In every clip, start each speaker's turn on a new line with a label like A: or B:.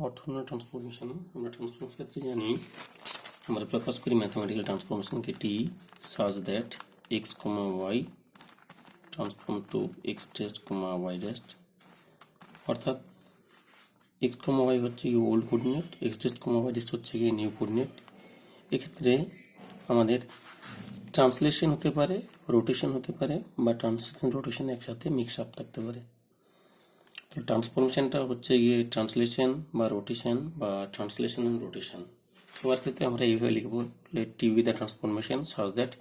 A: Orthogonal transformation আমরা transform ক্ষেত্রে জানি আমরা প্রকাশ করি ম্যাথমেটিক্যাল ট্রান্সফরমেশনকে T such that x comma Y transform to x test comma Y test, অর্থাৎ এক্স কমা ওয়াই হচ্ছে গিয়ে old coordinate, x test comma Y test হচ্ছে গিয়ে নিউ কোঅর্ডিনেট। এক্ষেত্রে আমাদের ট্রান্সলেশন হতে পারে, রোটেশন হতে পারে, বা ট্রান্সলেশন রোটেশন একসাথে মিক্স আপ থাকতে পারে। তো ট্রান্সফরমেশনটা হচ্ছে গিয়ে ট্রান্সলেশন বা রোটেশন বা ট্রান্সলেশন এন্ড রোটেশন। সবার ক্ষেত্রে আমরা এইভাবে লিখব, let T be the transformation such that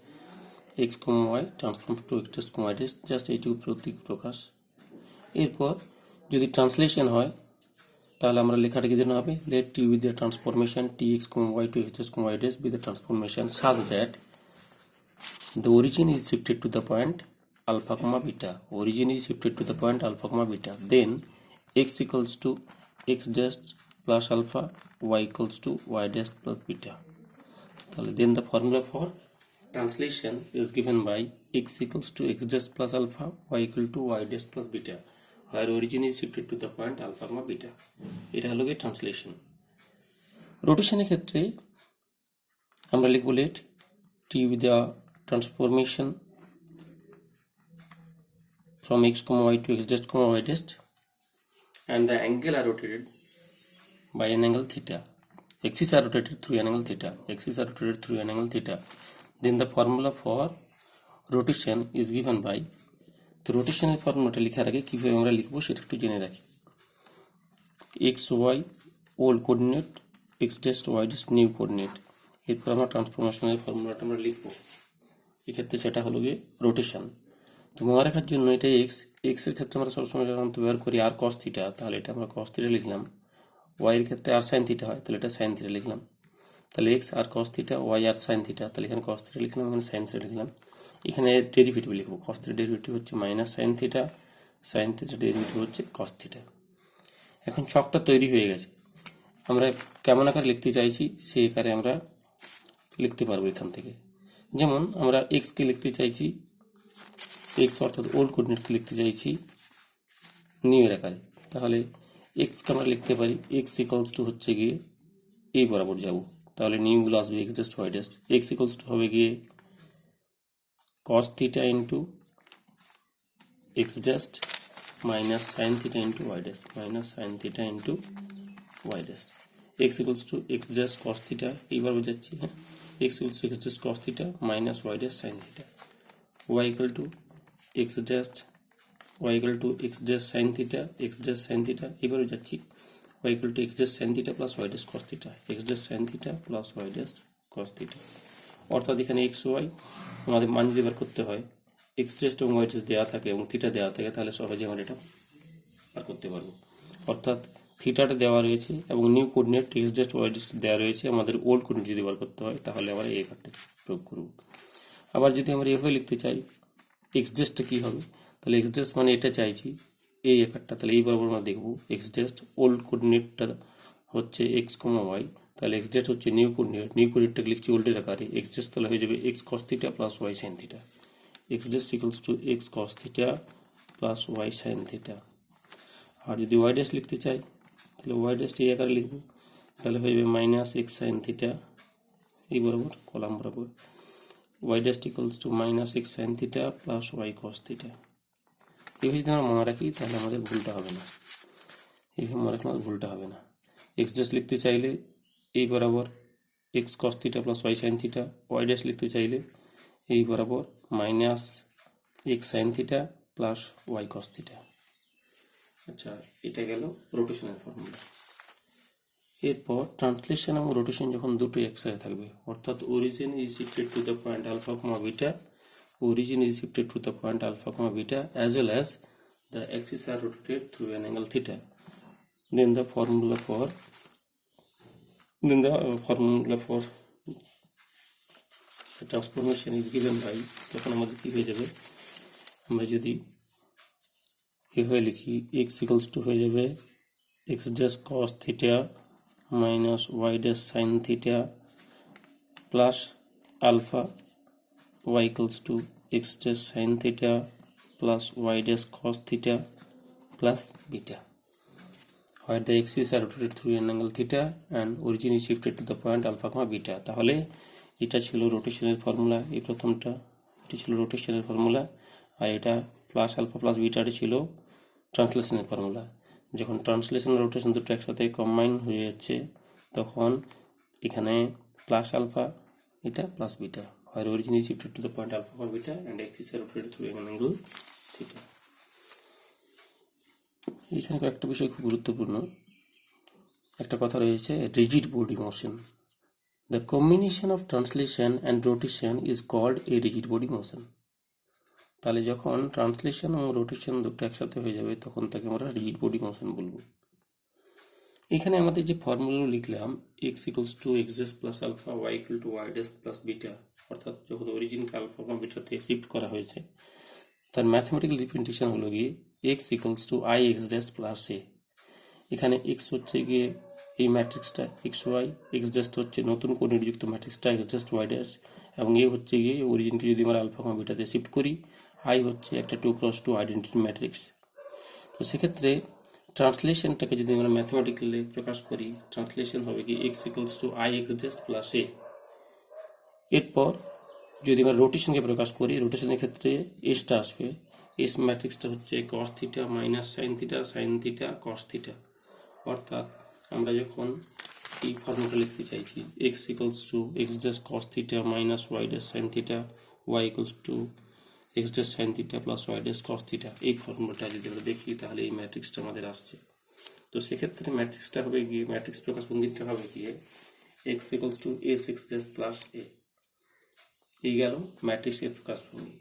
A: x comma Y transform to x test comma Y test, just এইটুকু প্রতীক প্রকাশ। এরপর যদি ট্রান্সলেশন হয় তাহলে আমরা লেখাটা কি দিতে হবে, let T be the transformation T X comma Y to x test comma Y test be the transformation such that the origin is shifted to the point alpha comma beta. Origin is shifted to the point alpha comma beta. Then x equals to x dash plus alpha, y equals to y dash plus beta. Then the formula for translation is given by x equals to x dash plus alpha, y equal to y dash plus beta, where origin is shifted to the point alpha comma beta. এটা হলো গিয়ে translation. রোটেশনের ক্ষেত্রে আমরা লিখব let T with the transformation from x comma y to x dash comma y dash, and the angle are rotated by an angle theta. Axes are rotated through an angle theta. Axes are rotated through an angle theta. Then the formula for rotation is given by, তো রোটেশনের ফর্মুলাটা লেখার আগে কিভাবে আমরা লিখবো সেটা একটু জেনে রাখি। X Y old coordinate, X dash Y dash new coordinate. এরপর আমরা ট্রান্সফরমেশনের ফর্মুলাটা আমরা লিখবো, এক্ষেত্রে সেটা হলো গিয়ে রোটেশন। তো মনে রাখার জন্য এটা এক্স, এক্স এর ক্ষেত্রে আমরা সবসময় যখন ব্যবহার করি আর কস থিটা, তাহলে এটা আমরা কস থিটা লিখলাম। ওয়াই এর ক্ষেত্রে আর সাইন থিটা হয়, তাহলে এটা সাইন থিটা লিখলাম। তাহলে এক্স আর কস থিটা, ওয়াই আর সাইন থিটা, তাহলে এখানে কস থিটা লিখলাম, এখানে সাইন থিটা লিখলাম। এখানে ডেরিভেটিভ লিখবো, কস থিটা ডেরিভেটিভ হচ্ছে minus sine theta, sine theta derivative হচ্ছে কস থিটা। এখন ছকটা তৈরি হয়ে গেছে, আমরা কেমন আকারে লিখতে চাইছি সেই আকারে আমরা লিখতে পারবো এখান থেকে। যেমন আমরা এক্স কে লিখতে চাইছি, এক্স অর্থাৎ ওল্ড কোঅর্ডিনেটকে লিখতে চাইছি নিউ এর আকারে, তাহলে এক্স কে আমরা লিখতে পারি এক্স ইকুয়ালস টু হচ্ছে গিয়ে এই বরাবর যাব, তাহলে নিউ গুলো আসবে X just Y just, X equals to হবে গিয়ে cos theta into X just minus sine theta into Y just, minus sine theta into Y just. X equals to X just cos theta, এইবার বোঝাচ্ছি, হ্যাঁ, x equals to x dash cos theta minus y dash sin theta, y equal to x dash, y equal to x dash sin theta, x dash sin theta, এবারে যাচ্ছি y equal to x dash sin theta plus y dash cos theta, x dash sin theta plus y dash cos theta। অর্থাৎ এখানে x y আমাদের মান যদি বের করতে হয়, x dash এবং y dash দেওয়া থাকে এবং থিটা দেওয়া থাকে, তাহলে সহজে আমরা এটা বের করতে পারবো। অর্থাৎ থিটাটা দেওয়া রয়েছে এবং new coordinate X dash Y dash দেওয়া রয়েছে, আমাদের ওল্ড কোঅর্ডিনেট যদি বার করতে হয় তাহলে আমরা এই কার্ডটা প্রয়োগ করব। আবার যদি আমরা এভাবে লিখতে চাই এক্স ড্যাশটা কী হবে, তাহলে এক্স ড্যাশ মানে এটা চাইছি এই কার্ডটা, তাহলে এই বরাবর আমরা দেখবো এক্স ড্যাশ ওল্ড কোঅর্ডিনেটটা হচ্ছে এক্স কমা ওয়াই, তাহলে এক্স ড্যাশ হচ্ছে নিউ কোঅর্ডিনেট, নিউ কোঅর্ডিনেটটাকে লিখছি ওল্ডের আকারে, এক্স ড্যাশ তাহলে হয়ে যাবে x cos theta plus Y sine theta, x dash equals to x cos theta plus Y sine theta. আর যদি ওয়াই ড্যাশ লিখতে চাই তাহলে ওয়াই ড্যাশটি এই আকারে লিখব, তাহলে হয়ে যাবে মাইনাস এক্স সাইন থিটা এই বরাবর কলাম বরাবর, Y dash equals to minus X sine theta plus Y cos theta. এইভাবে যদি আমরা মনে রাখি তাহলে আমাদের ভুলটা হবে না, এইভাবে মনে রাখলে আমাদের ভুলটা হবে না। এক্স ড্যাশ লিখতে চাইলে এই বরাবর X cos theta plus Y sine theta, Y dash লিখতে চাইলে এই বরাবর minus X sine theta plus Y cos theta. আচ্ছা, এটা গেল রোটেশনের ফর্মুলা। এরপর ট্রান্সলেশন এবং রোটেশন যখন দুটো একসাথে থাকবে, অর্থাৎ origin is shifted to the point alpha comma beta, origin is shifted to the point alpha comma beta, as well as the axes are rotated through an angle theta, then the formula for the transformation is given by, তখন আমাদের কি হয়ে যাবে, আমরা যদি এভাবে লিখি x equals to হয়ে যাবে x dash cos theta minus y dash sin theta plus alpha, y equals to x dash sin theta plus y dash cos theta plus beta, where the axes are rotated through an angle theta and origin is shifted to the point alpha comma beta. তাহলে এটা ছিল রোটেশনের formula, এই প্রথমটা এটা ছিল রোটেশনের formula, আর এটা plus alpha plus বিটাটা ছিল ট্রান্সলেশনের formula. যখন ট্রান্সলেশন আর রোটেশন দুটো একসাথে কম্বাইন হয়ে যাচ্ছে তখন এখানে প্লাস আলফা এটা plus beta, where origin is shifted to the point alpha comma beta and axis are rotated through an angle theta. এখানে একটা বিষয় খুব গুরুত্বপূর্ণ, একটা কথা রয়েছে rigid body motion. The combination of translation and rotation is called a rigid body motion. তাহলে যখন ট্রান্সলেশন এবং রোটেশন দুটো একসাথে হয়ে যাবে তখন তাকে আমরা রিজিড বডি মোশন বলবো। এখানে আমাদের যে ফর্মুলাগুলো লিখলাম x equals to x dash plus alpha, y equal to y dash plus beta, অর্থাৎ যখন অরিজিনকে আলফা বা বিটাতে শিফট করা হয়েছে তার ম্যাথমেটিক্যাল রিপ্রেজেন্টেশন হলো গিয়ে x equals to i x dash plus a। এখানে x হচ্ছে গিয়ে এই ম্যাট্রিক্সটা xy, x dash হচ্ছে নতুন কোণ নির্যুক্ত ম্যাট্রিক্সটা x dash y dash, এবং a হচ্ছে গিয়ে অরিজিনকে যদি আমরা আলফা বা বিটাতে শিফট করি, i হচ্ছে একটা 2x2 আইডেন্টিটি ম্যাট্রিক্স। তো সেক্ষেত্রে ট্রান্সলেশনটাকে যদি আমরা ম্যাথমেটিক্যালি প্রকাশ করি, ট্রান্সলেশন হবে কি x equals to i x dash plus a। এরপর যদি আমরা রোটেশনকে প্রকাশ করি, রোটেশনের ক্ষেত্রে এসটা আসবে, এস ম্যাট্রিক্সটা হচ্ছে cos theta minus sine theta, sine theta cos theta. অর্থাৎ আমরা যখন এই ফর্মুলাটা লিখতে চাইছি x equals to x dash cos theta minus y dash sin theta, y equals to x dash sin theta plus y dash cos theta, এই ফর্মুলাটা যদি আমরা দেখি তাহলে এই ম্যাট্রিক্সটা আমাদের আসছে। তো সেক্ষেত্রে ম্যাট্রিক্সটা হবে গিয়ে, ম্যাট্রিক্স প্রকাশভঙ্গিটা হবে গিয়ে x equals to a 6 dash plus a। এই গেল ম্যাট্রিক্সের প্রকাশভঙ্গি।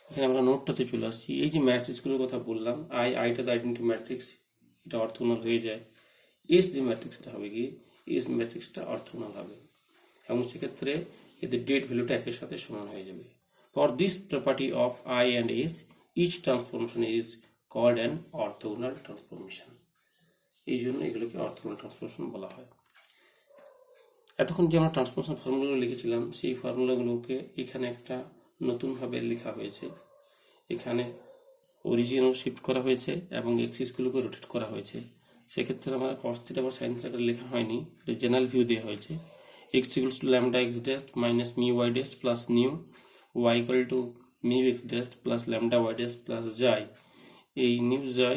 A: এখানে আমরা নোটটাতে চলে আসছি। এই যে ম্যাট্রিক্সগুলোর কথা বললাম, আইটা দ্য আইডেন্টিটি ম্যাট্রিক্স, এটা অর্থোগোনাল হয়ে যায়। এস যে ম্যাট্রিক্সটা হবে গিয়ে, এস ম্যাট্রিক্সটা অর্থোগোনাল হবে এবং সেক্ষেত্রে এদের ডেট ভ্যালুটা একের সাথে সমান হয়ে যাবে। For this property of I and S each transformation is called an orthogonal transformation. এই জন্য এগুলোকে অর্থোগোনাল ট্রান্সফরমেশন বলা হয়। এতক্ষণ যে আমরা ট্রান্সফরমেশন ফর্মুলাগুলো লিখেছিলাম সেই ফর্মুলাগুলোকে এখানে একটা নতুনভাবে লেখা হয়েছে। এখানে অরিজিনও শিফট করা হয়েছে এবং এক্সিসগুলোকে রোটেট করা হয়েছে। সেক্ষেত্রে আমরা cos থিটা বা sin থিটা লেখা হয়নি, এটা জেনারেল ভিউ দেওয়া হয়েছে। x equals to lambda x dash minus mu y dash plus nu, y equal to mu x dash plus lambda y dash plus xi। এই নিউ xi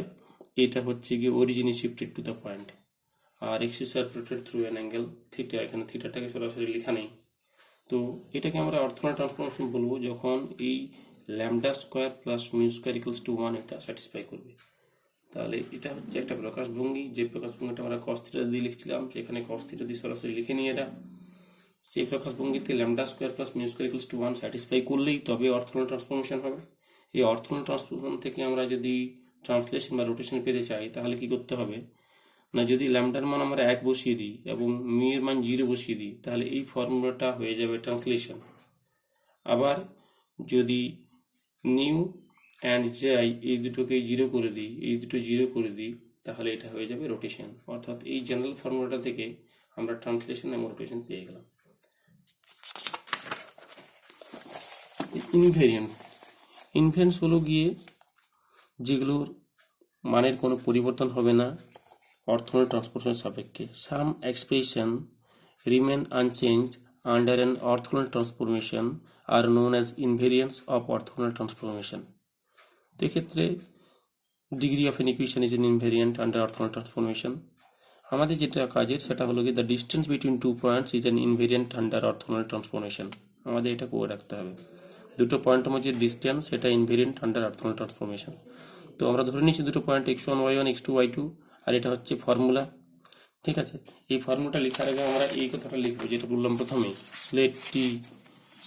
A: এটা হচ্ছে গিয়ে origin shifted to the point, আর axis আর rotated through an angle theta. এখানে থিটাটাকে সরাসরি লেখা নেই। তো এটাকে আমরা অর্থোগোনাল ট্রান্সফরমেশন বলবো যখন এই lambda square plus mu square equals to 1 এটা স্যাটিসফাই করবে। তাহলে এটা হচ্ছে একটা প্রকাশভঙ্গি, যে প্রকাশভঙ্গিটা আমরা cos থিটা দিয়ে লিখছিলাম সেখানে cos থিটা দিয়ে সরাসরি লিখে নিয়ে এরা সেই প্রকাশভঙ্গিতে lambda square plus mu square equals to 1 satisfy করলেই তবে অর্থোগোনাল ট্রান্সফরমেশন হবে। এই অর্থোগোনাল ট্রান্সফরমেশন থেকে আমরা যদি ট্রান্সলেশন বা রোটেশন পেতে চাই তাহলে কি করতে হবে না, যদি ল্যামডার মান আমরা 1 বসিয়ে দিই এবং মিউ এর মান 0 বসিয়ে দিই তাহলে এই ফর্মুলাটা হয়ে যাবে ট্রান্সলেশন। আবার যদি নিউ অ্যান্ড জাই এই দুটোকে 0 করে দিই, এই দুটো 0 করে দিই তাহলে এটা হয়ে যাবে রোটেশন। অর্থাৎ এই জেনারেল ফর্মুলাটা থেকে আমরা ট্রান্সলেশন এবং রোটেশন পেয়ে গেলাম। ইনভেরিয়েন্স হলো গিয়ে যেগুলোর মানের কোনো পরিবর্তন হবে না অর্থোগোনাল ট্রান্সফরমেশনের সাপেক্ষে। Some expression remain unchanged under an orthogonal transformation are known as invariance of orthogonal transformation. তো এক্ষেত্রে degree of an equation is an invariant under orthogonal transformation. আমাদের যেটা কাজের সেটা হলো কি the distance between 2 points is an invariant under orthogonal transformation. আমাদের এটা করে রাখতে হবে, দুটো পয়েন্টের মধ্যে ডিস্টেন্স সেটা ইনভেরিয়েন্ট আন্ডার অর্থোগোনাল ট্রান্সফরমেশন। তো আমরা ধরে নিচ্ছি দুটো point x1 y1 x2 y2, আর এটা হচ্ছে ফর্মুলা। ঠিক আছে, এই ফর্মুলাটা লেখার আগে আমরা এই কথাটা লিখবো যেটা বললাম প্রথমে, let T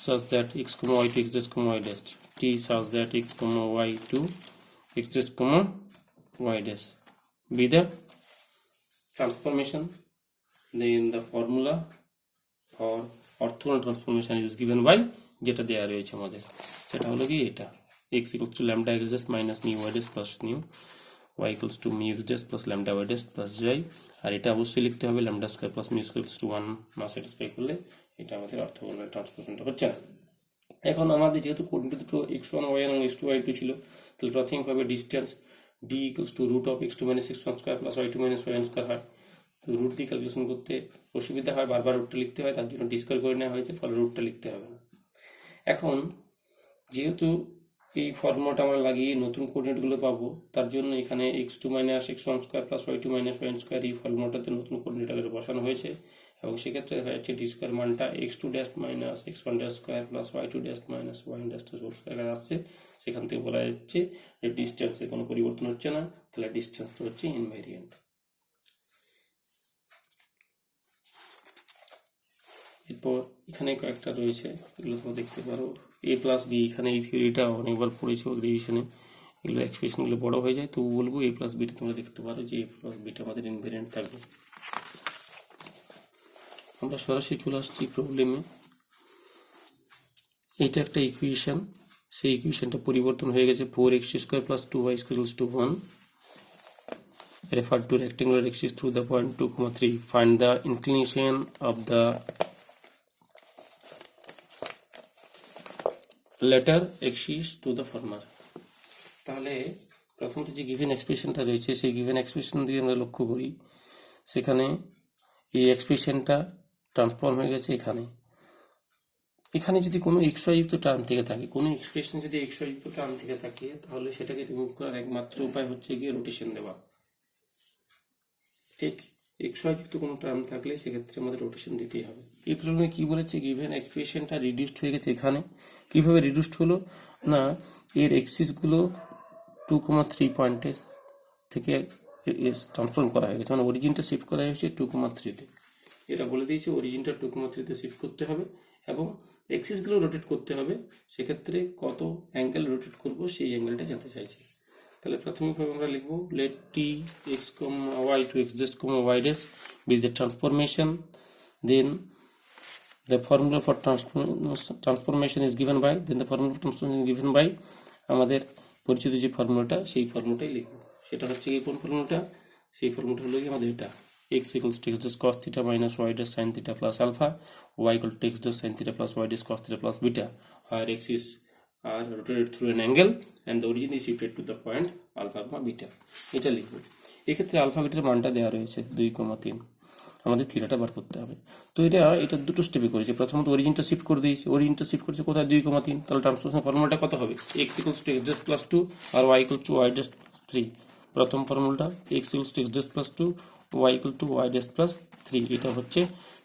A: such that x, y to x dash, y dash, t such that x, y to x dash, y dash be the transformation. Then the formula for orthogonal transformation is given by যেটা দেয়া রয়েছে আমাদের, সেটা হলো কি এটা x equals to lambda x dash minus mu y dash plus nu, y equals to mu x dash plus lambda y dash plus j। আর এটা অবশ্যই লিখতে হবে lambda square plus mu square equals to 1 না satisfy করলে এটা আমাদের orthogonal ট্রান্সফরমেশনটা হচ্ছে না। এখন আমাদের যেহেতু কোণটি দুটো x1 y1 এবং x2 y2 ছিল তাহলে প্রাথমিকভাবে distance D equals to root of x2 minus x1 square plus y2 minus y1 square হয়। তো রুট দিয়ে ক্যালকুলেশন করতে অসুবিধা হয়, বারবার রুটটা লিখতে হয়, তার জন্য ডি স্কোয়ার করে নেওয়া হয়েছে, ফলে রুটটা লিখতে হবে না। এখন যেহেতু এই ফর্মুলাটা আমরা লাগিয়ে নতুন কোঅর্ডিনেটগুলো পাবো, তার জন্য এখানে x2 minus x1 square plus y2 minus y1 square এই ফর্মুলাটাতে নতুন কোঅর্ডিনেট আকারে বসানো হয়েছে, এবং সেক্ষেত্রে দেখা যাচ্ছে ডি স্কোয়ার মানটা x2 dash minus x1 dash square plus y2 dash minus y1 dash whole square আসছে। সেখান থেকে বলা যাচ্ছে যে ডিস্টেন্সে কোনো পরিবর্তন হচ্ছে না, তাহলে ডিস্টেন্সটা হচ্ছে ইনভ্যারিয়েন্ট। এরপর এখানে কয়েকটা রয়েছে, এগুলো তোমরা দেখতে পারো। a প্লাস বি, এখানে এই থিওরিটা অনেকবার পড়েছো রিভিশনে, এগুলো এক্সপ্রেশনগুলো বড় হয়ে যায়, তবু বলবো a প্লাস বিটা তোমরা দেখতে পারো যে a প্লাস বিটা আমাদের ইনভ্যারিয়েন্ট থাকবে। আমরা সরাসরি চলে আসছি প্রবলেমে। এইটা একটা ইকুয়েশন, সেই ইকুয়েশনটা পরিবর্তন হয়ে গেছে 4x square plus 2y square to 1 referred to rectangular axis through the point 2,3. Find the inclination of the latter axis to the former. তাহলে প্রথমত যে গিভেন এক্সপ্রেশনটা রয়েছে, সেই গিভেন এক্সপ্রেশন দিয়ে আমরা লক্ষ্য করি, সেখানে এই এক্সপ্রেশনটা ট্রান্সফর্ম হয়ে গেছে এখানে। এখানে যদি কোনো xy যুক্ত টার্ম থেকে থাকে, কোনো এক্সপ্রেশন যদি xy যুক্ত টার্ম থেকে থাকে, তাহলে সেটাকে রিমুভ করার একমাত্র উপায় হচ্ছে গিয়ে রোটেশন দেওয়া। ঠিক xy যুক্ত কোনো টার্ম থাকলে সেক্ষেত্রে আমাদের রোটেশন দিতেই হবে। এই প্রবলেমে কি বলেছে, গিভেন এক্সপ্রেশনটা রিডিউসড হয়ে গেছে এখানে। কিভাবে রিডিউসড হলো না, এর এক্সিসগুলো 2,3 পয়েন্টে থেকে ট্রান্সফর্ম করা হয়ে গেছে, মানে অরিজিনটা শিফট করা হয়েছে 2,3-তে। এটা বলে দিয়েছে অরিজিনটা 2,3-তে শিফট করতে হবে এবং এক্সিসগুলো রোটেট করতে হবে। সেক্ষেত্রে কত অ্যাঙ্গেল রোটেট করবো সেই অ্যাঙ্গেলটা জানতে চাইছি। তাহলে প্রাথমিকভাবে আমরা লিখবো let t x, y to x dash, y dash be the transformation, then the formula for transformation is given by, then the formula for transformation is given by আমাদের পরিচিত যে ফর্মুলাটা, সেই ফর্মুলাটাই লিখবো। সেটা হচ্ছে এই কোন ফর্মুলাটা, সেই ফর্মুলাটা হলো আমাদের এটা x equals to x dash cos theta minus y dash sin theta plus alpha, y equal to x dash sin theta plus y dash cos theta plus beta, where x is are rotated through an angle and the origin is shifted to the point alpha comma beta. এটা লিখবো। এক্ষেত্রে alpha bitter মানটা দেওয়া রয়েছে 2,3, আমাদের থিটাটা বার করতে হবে। তো এটা দুটো স্টেপে করেছে। প্রথমত অরিজিনটা শিফট করে দিয়েছে, অরিজিনটা শিফট করেছে কোথায় 2,3, তাহলে ট্রান্সফরমেশন ফর্মুলাটা কত হবে, x equals to x dash plus 2 R y equals to y dash 3। প্রথম ফর্মুলাটা x equals to x dash plus 2 y equal to y dash plus 3, এটা হচ্ছে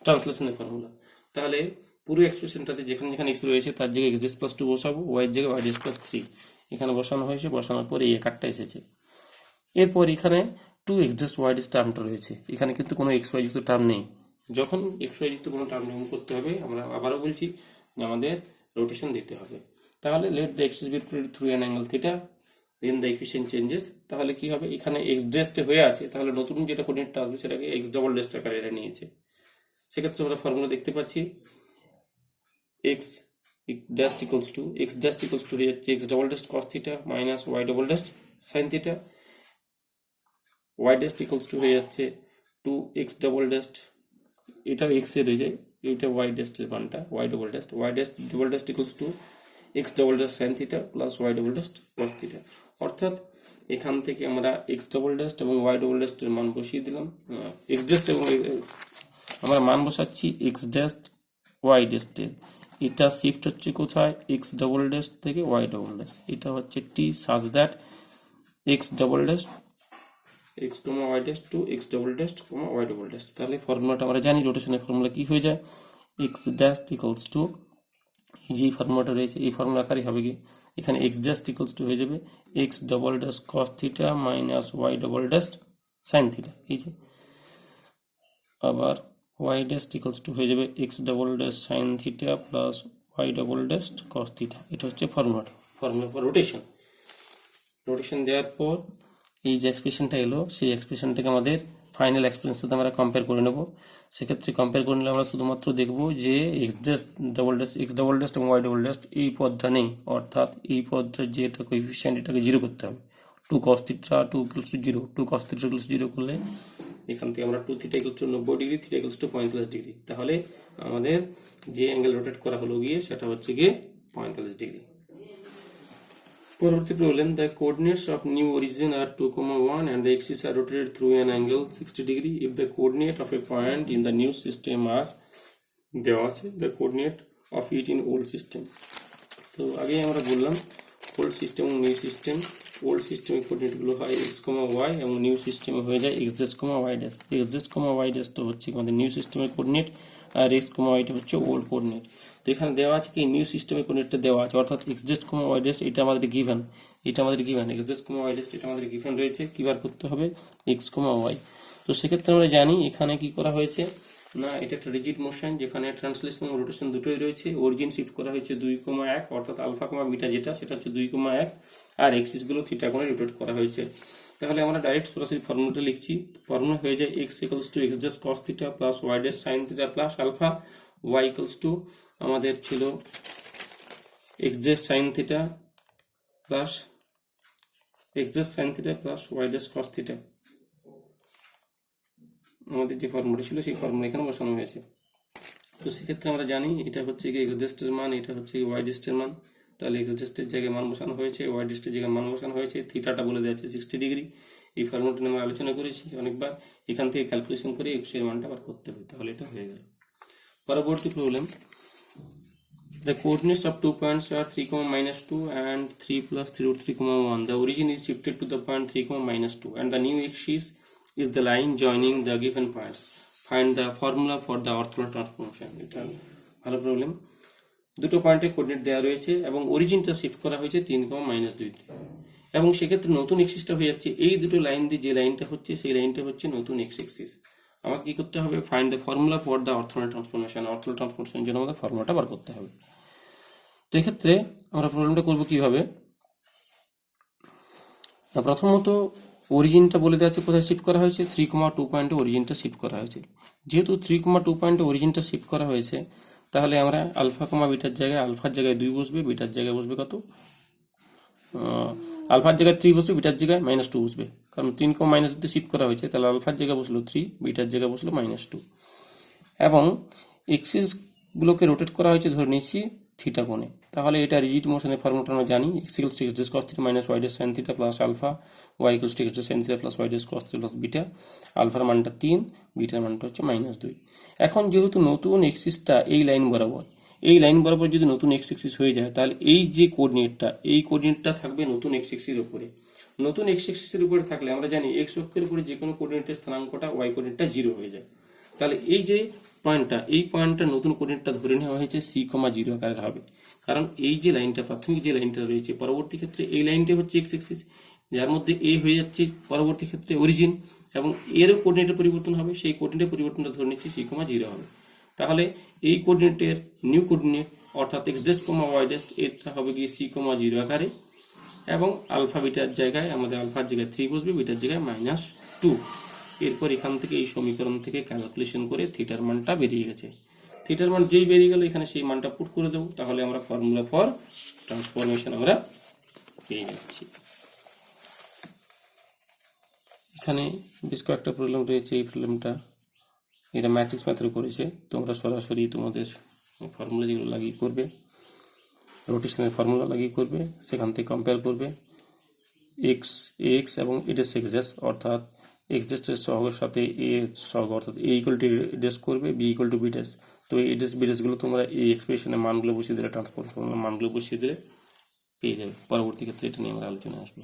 A: ট্রান্সলেশনের ফর্মুলা। তাহলে পুরো এক্সপ্রেশনটাতে যেখানে যেখানে x রয়েছে তার জায়গায় x dash plus 2 বসাবো, y এর জায়গায় y dash plus 3 এখানে বসানো হয়েছে। বসানোর পরে এই কার্ডটা এসেছে। এরপর এখানে 2x dash y dash টার্মটা রয়েছে, এখানে কিন্তু কোনো xy যুক্ত টার্ম নেই। যখন xy যুক্ত কোনো টার্ম রিমুভ করতে হবে, আমরা আবারও বলছি যে আমাদের রোটেশন দিতে হবে। তাহলে let the axis be rotated through an angle theta, then the equation changes। তাহলে কি হবে, এখানে x dash হয়ে আছে, তাহলে নতুন যেটা কোঅর্ডিনেটটা আসবে সেটাকে x ডবল ড্যাশ আকারে এটা নিয়েছে। সেক্ষেত্রে আমরা ফর্মুলা দেখতে পাচ্ছি x dash equals to হয়ে যাচ্ছে x double dash cos theta minus y double dash sin theta, y dash equals to হয়ে যাচ্ছে 2x ডবল ড্যাশ, এটা x এর হয়ে যায়, এইটা y dash এর মানটা y double dash equals to x double dash sin theta plus y double dash cos theta। অর্থাৎ এখান থেকে আমরা x ডবল ড্যাশ এবং y ডবল ড্যাশ এর মান বসিয়ে দিলাম, x ড্যাশ এবং আমরা মান বসাচ্ছি x ড্যাশ y ড্যাশ এর। এটা শিফট হচ্ছে কোথায়, x ডবল ড্যাশ থেকে y ডবল ড্যাশ, এটা হচ্ছে t such that x double dash x, y dash to x double dash, y double dash। তাহলে ফর্মুলাটা আমরা জানি, রোটেশনের ফর্মুলা কি হয়ে যায়, x dash equals to এই যে ফর্মুলাটা রয়েছে এই ফর্মুলা আকারে হবে কি, এখানে x dash equals to হয়ে যাবে x double dash cos theta minus y double dash sin theta, এই যে আবার y dash equals to হয়ে যাবে x double dash sin theta plus y double dash cos theta। এটা হচ্ছে ফর্মুলা ফর রোটেশন দেওয়ার পর এই যে এক্সপ্রেশনটা এলো, সেই এক্সপ্রেশনটাকে আমাদের ফাইনাল এক্সপ্রেশনের সাথে আমরা কম্পেয়ার করে নেব। সেক্ষেত্রে কম্পেয়ার করে নিলে আমরা শুধুমাত্র দেখব যে x ডবল ড্যাশ এবং y ডবল ড্যাশ এই পদটা নেই, অর্থাৎ এই পদটা যেটা কোএফিসিয়েন্ট এটাকে 0 করতে হবে। 2 cos theta 2 equals to 0, 2 cos theta equals to 0 করলে এখান থেকে আমরা 2 theta equals to 90 degree, theta equals to 45 degree. তাহলে আমাদের যে অ্যাঙ্গেল রোটেট করা হলো গিয়ে সেটা হচ্ছে গিয়ে 45 ডিগ্রি। পরবর্তী problem, the coordinates of new origin are 2, 1 and the axes are rotated through an angle 60 degree. If the coordinate of a point in the new system are দেওয়া আছে, the coordinate of it in old system. তো আগে আমরা বললাম old system এবং new system, old সিস্টেমের কোঅর্ডিনেটগুলো হয় x comma Y এবং নিউ সিস্টেমে হয়ে যায় এক্স ড্যাশ কমা ওয়াই ড্যাশ। এক্স ড্যাশ কমা ওয়াই ড্যাশ তো হচ্ছে আমাদের নিউ সিস্টেমের কোঅর্ডিনেট, আর এক্স কমা ওয়াইটা হচ্ছে ওল্ড কোঅর্ডিনেট। তো এখানে দেওয়া আছে কি নিউ সিস্টেমের কোঅর্ডিনেটটা দেওয়া আছে, অর্থাৎ এক্স ড্যাশ কমা ওয়াই ড্যাশ এটা আমাদের গিভেন, এক্স ড্যাশ কমা ওয়াই ড্যাশ এটা আমাদের গিভেন রয়েছে। কি বার করতে হবে? X comma Y. তো সেক্ষেত্রে আমরা জানি এখানে কি করা হয়েছে না, এটা একটা রিজিড মোশন যেখানে ট্রান্সলেশন এবং রোটেশন দুটোই রয়েছে। অরিজিন শিফট করা হয়েছে 2,1 অর্থাৎ আলফা কমা বিটা যেটা সেটা হচ্ছে 2,1 আর এক্সিস গুলো থিটা কোণে রোটেট করা হয়েছে। তাহলে আমরা ডাইরেক্ট সরাসরি ফর্মুলাটা লিখছি। ফর্মুলা হয়ে যায় x equals to X dash cos theta plus Y dash sine theta plus alpha, y equals to আমাদের ছিল X dash sine theta plus Y dash cos theta. আমাদের যে ফর্মুলা ছিল সেই ফর্মুলা এখানে বসানো হয়েছে। তো সেক্ষেত্রে আমরা জানি এটা হচ্ছে কি এক্স ডেস্টের মান, এটা হচ্ছে কি ওয়াই ডেস্টের মান। তাহলে এক্স ডেস্টের জায়গায় মান বসানো হয়েছে, ওয়াই ডেস্টের জায়গায় মান বসানো হয়েছে, থিটাটা বলে দেওয়া আছে 60 ডিগ্রি। এই ফর্মুলাটা নিয়ে আমরা আলোচনা করেছি অনেকবার। এখান থেকে ক্যালকুলেশন করে এক্স এর মানটা বার করতে হবে, তাহলে এটা হয়ে গেল। পরবর্তী problem, the coordinates of 2 points are 3, -2 and 3 plus 3 root 3, 1. The origin is shifted to the point 3, -2 and the new axis is the line joining the given points. Find the formula for the orthogonal transformation. এটা ভালো problem. দুটো পয়েন্টে coordinate দেওয়া রয়েছে এবং অরিজিনটা shift করা হয়েছে 3, -2 এবং সেক্ষেত্রে নতুন এক্সিসটা হয়ে যাচ্ছে এই দুটো লাইন দিয়ে, যে লাইনটা হচ্ছে সেই লাইনটা হচ্ছে নতুন এক্স এক্সিস। আমাকে কি করতে হবে? Find the formula for the orthogonal transformation. Orthogonal ট্রান্সফরমেশনের জন্য আমাদের ফর্মুলাটা বার করতে হবে। তো এক্ষেত্রে আমরা প্রবলেমটা করবো কিভাবে? প্রথমত অরিজিনটা বলে দেওয়া আছে কোথায় শিফট করা হয়েছে, 3, 2 পয়েন্টে অরিজিনটা শিফট করা হয়েছে। যেহেতু 3, 2 পয়েন্টে অরিজিনটা শিফট করা হয়েছে, তাহলে আমরা আলফা কমা বিটার জায়গায় আলফার জায়গায় 2 বসবে, বিটার জায়গায় বসবে কত? আলফার জায়গায় 3 বসবে, বিটার জায়গায় -2 বসবে, কারণ 3, -2 শিফট করা হয়েছে। তাহলে আলফার জায়গায় বসলো 3, বিটার জায়গায় বসলো -2 এবং এক্সিস গুলোকে রোটেট করা হয়েছে ধরে নিচ্ছি থিটা কোণে। তাহলে এটা রিজিড মোশনের ফর্মুলাটা আমরা জানি, x equals to X dash cos theta minus Y dash sine theta plus alpha, y equals to X dash sine theta plus Y dash cos theta plus beta. আলফার মানটা 3, বিটার মানটা হচ্ছে -2। এখন যেহেতু নতুন এক্সিসটা এই লাইন বরাবর যদি নতুন এক্স এক্সিস হয়ে যায়, তাহলে এই যে কোঅর্ডিনেটটা থাকবে নতুন এক্স এক্সিসের উপরে। নতুন এক্স এক্সিসের উপরে থাকলে আমরা জানি এক্স অক্ষের উপরে যে কোনো কোঅর্ডিনেটের স্থানাঙ্কটা ওয়াই কোঅর্ডিনেটটা 0 হয়ে যায়। তাহলে এই যে পয়েন্টটা নতুন কোঅর্ডিনেটটা ধরে নেওয়া হয়েছে c,0 আকারের হবে, কারণ এই যে লাইনটা প্রাথমিক যে লাইনটা রয়েছে পরবর্তী ক্ষেত্রে এই লাইনটা হচ্ছে এক্স এক্সিস, যার মধ্যে এ হয়ে যাচ্ছে পরবর্তী ক্ষেত্রে অরিজিন এবং এরও কোঅর্ডিনেটের পরিবর্তন হবে, সেই কোঅর্ডিনেটের পরিবর্তনটা ধরে নিচ্ছি c,0 হবে। তাহলে এই কোঅর্ডিনেটের নিউ কোঅর্ডিনেট অর্থাৎ এক্স ড্যাশ কমা ওয়াই ড্যাশ এটা হবে গিয়ে c,0 আকারে এবং আলফা বিটার জায়গায় আমাদের আলফার জায়গায় 3 বসবে, বিটার জায়গায় -2। এরপর এখান থেকে এই সমীকরণ থেকে ক্যালকুলেশন করে থিটার মানটা বেরিয়ে গেছে। থিটার মান যেই বেরিয়ে গেল এখানে সেই মানটা পুট করে দেবো, তাহলে আমরা ফর্মুলা ফর ট্রান্সফরমেশন আমরা পেয়ে যাচ্ছি। এখানে বেশ কয়েকটা প্রবলেম রয়েছে। এই প্রবলেমটা এটা ম্যাট্রিক্স মেথডে করেছে, তোমরা সরাসরি তোমাদের ফর্মুলা যেগুলো লাগিয়ে করবে, রোটেশনের ফর্মুলা লাগিয়ে করবে, সেখান থেকে কম্পেয়ার করবে এক্স এবং এডেস এক্স ড্যাশ, অর্থাৎ এক্স ড্যাশের সহগের সাথে এ সহগ অর্থাৎ এ ইকুয়াল টু ড্যাশ করবে, b equal to b dash. তো এই ড্যাশ বি ড্যাশগুলো তোমরা এই এক্সপ্রেশনের মানগুলো বসিয়ে দিলে, ট্রান্সফর্ম মানগুলো বসিয়ে দিলে পেয়ে যাবে। পরবর্তী ক্ষেত্রে এটা নিয়ে আমরা আলোচনায় আসবো।